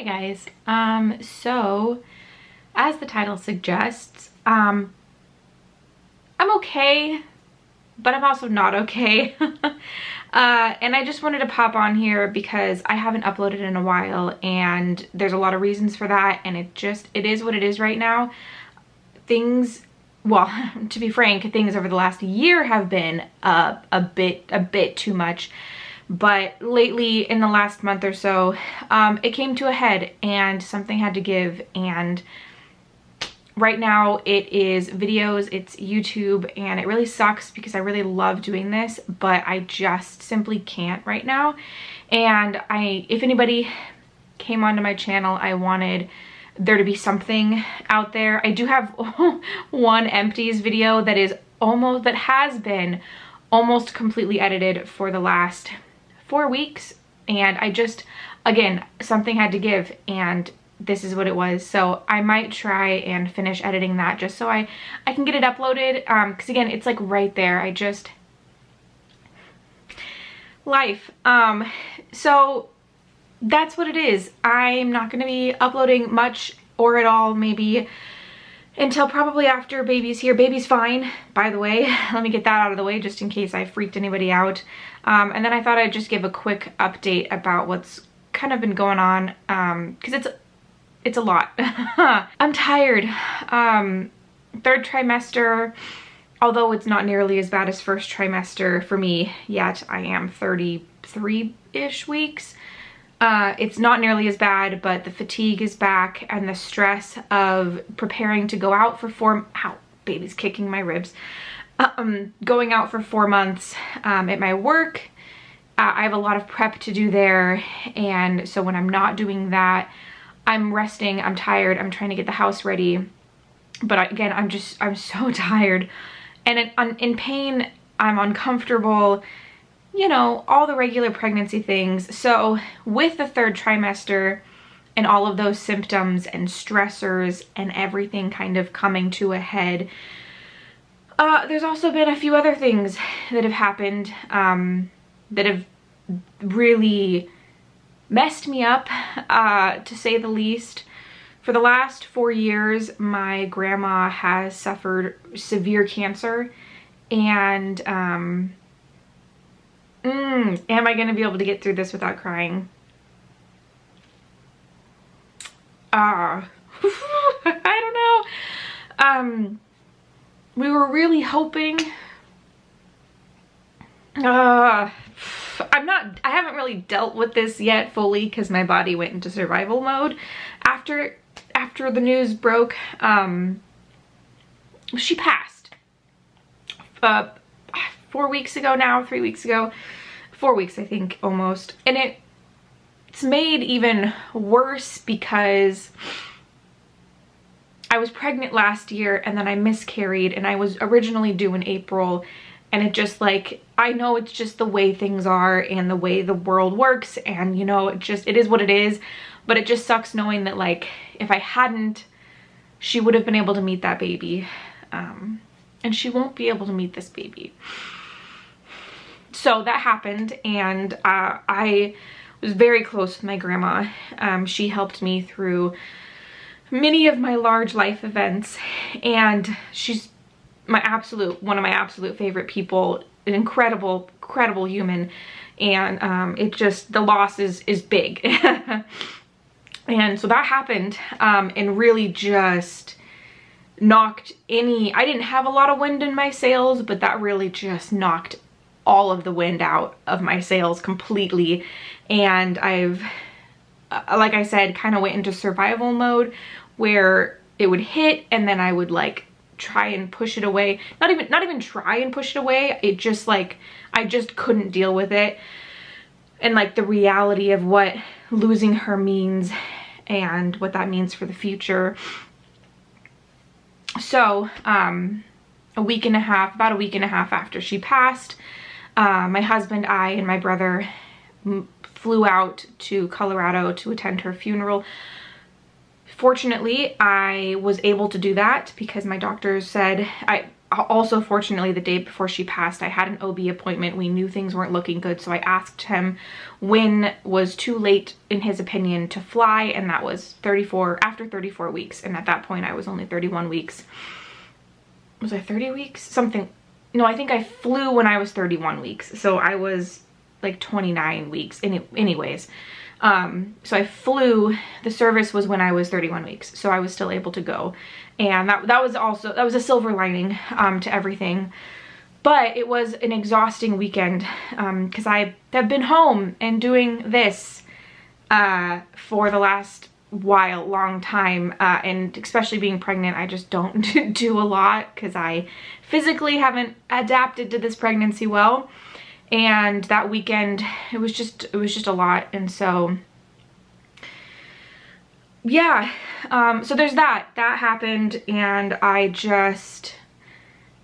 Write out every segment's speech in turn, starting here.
Hi guys. So as the title suggests, I'm okay, but I'm also not okay. And I just wanted to pop on here because I haven't uploaded in a while and there's a lot of reasons for that, and it is what it is right now. Things, well, to be frank, things over the last year have been a bit too much. But lately, in the last month or so, it came to a head and something had to give. And right now it is videos, it's YouTube, and it really sucks because I really love doing this, but I just simply can't right now. And if anybody came onto my channel, I wanted there to be something out there. I do have one empties video that has been almost completely edited for the last 4 weeks, and again, something had to give and this is what it was. So I might try and finish editing that just so I can get it uploaded, because again, it's like right there. Life. So that's what it is. I'm not going to be uploading much or at all, maybe until probably after baby's here. Baby's fine, by the way. Let me get that out of the way just in case I freaked anybody out. And then I thought I'd just give a quick update about what's kind of been going on, because it's a lot. I'm tired. Third trimester, although it's not nearly as bad as first trimester for me yet. I am 33-ish weeks. It's not nearly as bad, but the fatigue is back and the stress of preparing to go out for ow, baby's kicking my ribs. Going out for 4 months at my work. I have a lot of prep to do there, and so when I'm not doing that, I'm resting, I'm tired, I'm trying to get the house ready. But again, I'm so tired and in pain, I'm uncomfortable. You know, all the regular pregnancy things. So with the third trimester and all of those symptoms and stressors and everything kind of coming to a head, there's also been a few other things that have happened that have really messed me up, to say the least. For the last 4 years, my grandma has suffered severe cancer, and am I gonna be able to get through this without crying? I don't know. We were really hoping. I haven't really dealt with this yet fully because my body went into survival mode after the news broke. She passed 4 weeks ago now, 3 weeks ago, 4 weeks, I think, almost. And it's made even worse because I was pregnant last year and then I miscarried, and I was originally due in April, and it just, like, I know it's just the way things are and the way the world works, and you know, it is what it is. But it just sucks knowing that, like, if I hadn't, she would have been able to meet that baby, and she won't be able to meet this baby. So that happened, and I was very close with my grandma. She helped me through many of my large life events, and she's one of my absolute favorite people, an incredible human. And the loss is big. And so that happened, and really just knocked I didn't have a lot of wind in my sails, but that really just knocked all of the wind out of my sails completely. And I've, like I said, kind of went into survival mode where it would hit and then I would, like, try and push it away. Not even try and push it away. It just, like, I just couldn't deal with it. And, like, the reality of what losing her means and what that means for the future. So, about a week and a half after she passed, my husband, I, and my brother flew out to Colorado to attend her funeral. Fortunately, I was able to do that because my doctors said, also fortunately the day before she passed, I had an OB appointment. We knew things weren't looking good, so I asked him when was too late in his opinion to fly, and that was after 34 weeks. And at that point I was only 31 weeks. Was I 30 weeks? Something. No, I think I flew when I was 31 weeks. So I was like 29 weeks anyways. So I flew, the service was when I was 31 weeks. So I was still able to go. And that was a silver lining to everything. But it was an exhausting weekend because I have been home and doing this for the last long time, and especially being pregnant, I just don't do a lot because I physically haven't adapted to this pregnancy well. And that weekend it was just a lot. And so yeah, so there's that happened, and I just,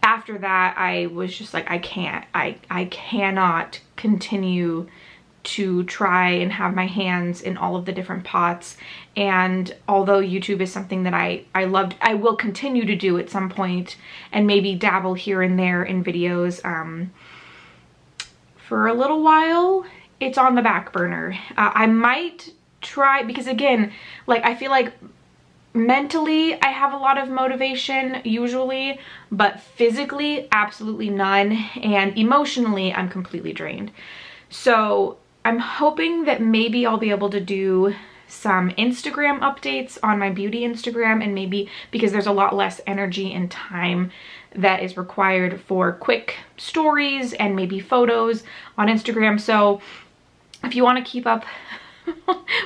after that I was just like, I cannot continue to try and have my hands in all of the different pots. And although YouTube is something that I loved, I will continue to do at some point and maybe dabble here and there in videos. For a little while, it's on the back burner. I might try, because again, like, I feel like mentally I have a lot of motivation usually, but physically absolutely none, and emotionally I'm completely drained. So I'm hoping that maybe I'll be able to do some Instagram updates on my beauty Instagram, and maybe, because there's a lot less energy and time that is required for quick stories and maybe photos on Instagram. So if you want to keep up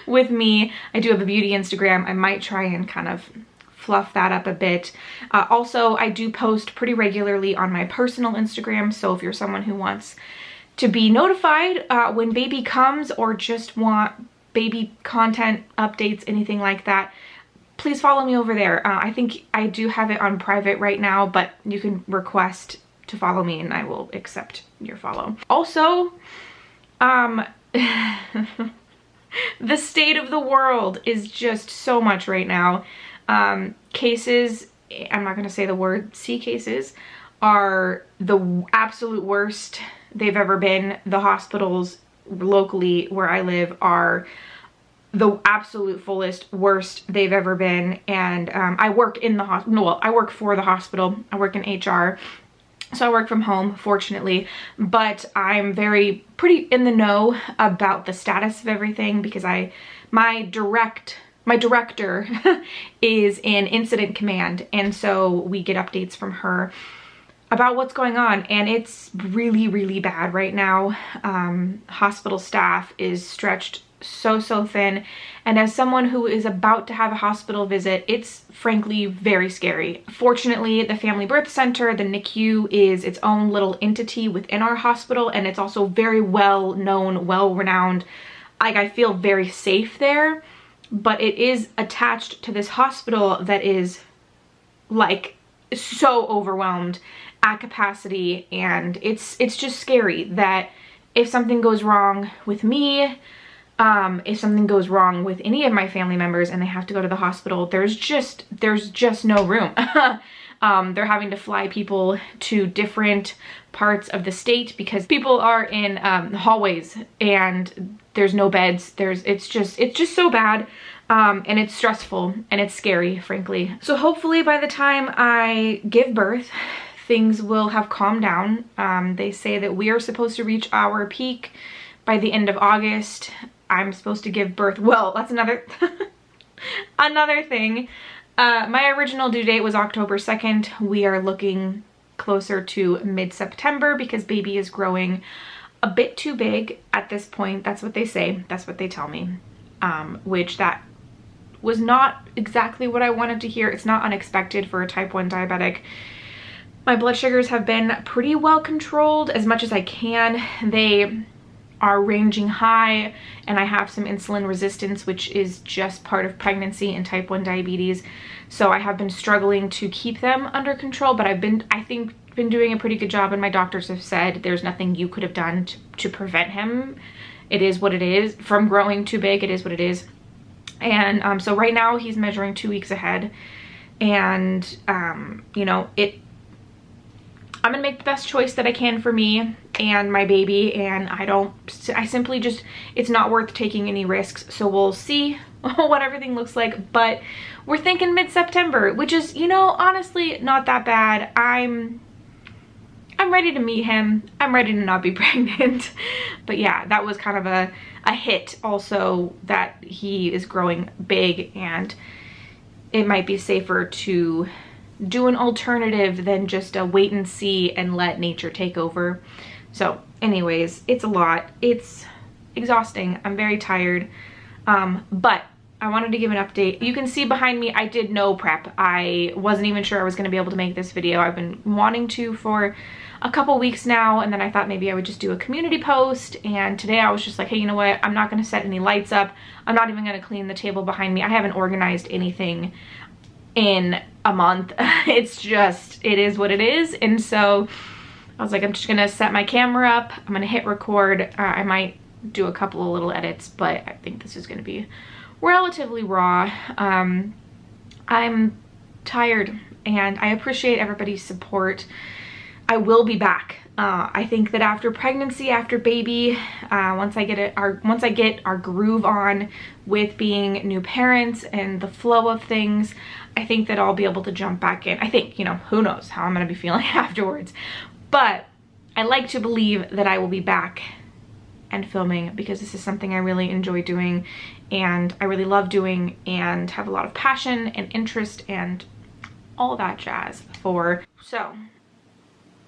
with me, I do have a beauty Instagram. I might try and kind of fluff that up a bit. Also, I do post pretty regularly on my personal Instagram, so if you're someone who wants to be notified when baby comes, or just want baby content updates, anything like that, please follow me over there. I think I do have it on private right now, but you can request to follow me and I will accept your follow. Also, the state of the world is just so much right now. Cases, I'm not going to say the word, C cases, are the absolute worst they've ever been. The hospitals locally where I live are the absolute fullest, worst they've ever been. And I work in the hospital. Well, I work for the hospital. I work in HR. So I work from home, fortunately, but I'm pretty in the know about the status of everything, because my director is in incident command, and so we get updates from her about what's going on, and it's really, really bad right now. Hospital staff is stretched so thin, and as someone who is about to have a hospital visit, it's frankly very scary. Fortunately, the Family Birth Center, the NICU, is its own little entity within our hospital, and it's also very well known, well renowned. Like, I feel very safe there, but it is attached to this hospital that is like so overwhelmed at capacity, and it's just scary that if something goes wrong with me, if something goes wrong with any of my family members and they have to go to the hospital, there's just no room. They're having to fly people to different parts of the state because people are in hallways and there's no beds. It's just so bad. And it's stressful and it's scary, frankly. So hopefully by the time I give birth, things will have calmed down. They say that we are supposed to reach our peak by the end of August. I'm supposed to give birth. Well, that's another thing. My original due date was October 2nd. We are looking closer to mid-September because baby is growing a bit too big at this point. That's what they say. That's what they tell me. Which that was not exactly what I wanted to hear. It's not unexpected for a type 1 diabetic. My blood sugars have been pretty well controlled as much as I can. They are ranging high, and I have some insulin resistance, which is just part of pregnancy and type 1 diabetes. So I have been struggling to keep them under control, but I think been doing a pretty good job, and my doctors have said there's nothing you could have done to prevent him. It is what it is. From growing too big, it is what it is. And so right now he's measuring 2 weeks ahead, and you know, I'm gonna make the best choice that I can for me and my baby, and I simply just, it's not worth taking any risks. So we'll see what everything looks like, but we're thinking mid-September, which is, you know, honestly not that bad. I'm ready to meet him. I'm ready to not be pregnant. But yeah, that was kind of a hit also, that he is growing big and it might be safer to do an alternative than just a wait and see and let nature take over. So anyways, it's a lot. It's exhausting. I'm very tired. But I wanted to give an update. You can see behind me, I did no prep. I wasn't even sure I was going to be able to make this video. I've been wanting to for a couple weeks now, and then I thought maybe I would just do a community post, and today I was just like, hey, you know what? I'm not going to set any lights up. I'm not even going to clean the table behind me. I haven't organized anything in a month. It's just, it is what it is. And so I was like, I'm just going to set my camera up. I'm going to hit record. I might do a couple of little edits, but I think this is going to be relatively raw. I'm tired and I appreciate everybody's support. I will be back. I think that after pregnancy, after baby, once I get our groove on with being new parents and the flow of things, I think that I'll be able to jump back in. I think, you know, who knows how I'm gonna be feeling afterwards, but I like to believe that I will be back and filming, because this is something I really enjoy doing and I really love doing and have a lot of passion and interest and all that jazz for. So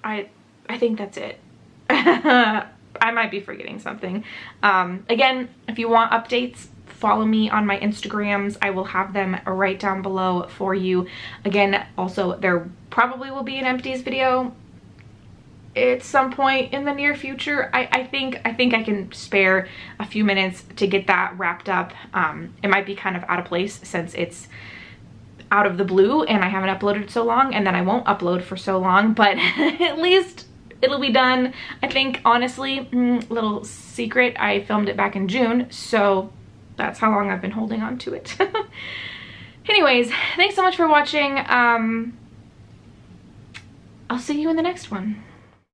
I think that's it. I might be forgetting something. Again, if you want updates, follow me on my Instagrams. I will have them right down below for you. Again, also there probably will be an empties video at some point in the near future. I think I can spare a few minutes to get that wrapped up. It might be kind of out of place since it's out of the blue and I haven't uploaded so long, and then I won't upload for so long, but at least it'll be done. I think, honestly, little secret, I filmed it back in June, so that's how long I've been holding on to it. Anyways, thanks so much for watching. I'll see you in the next one.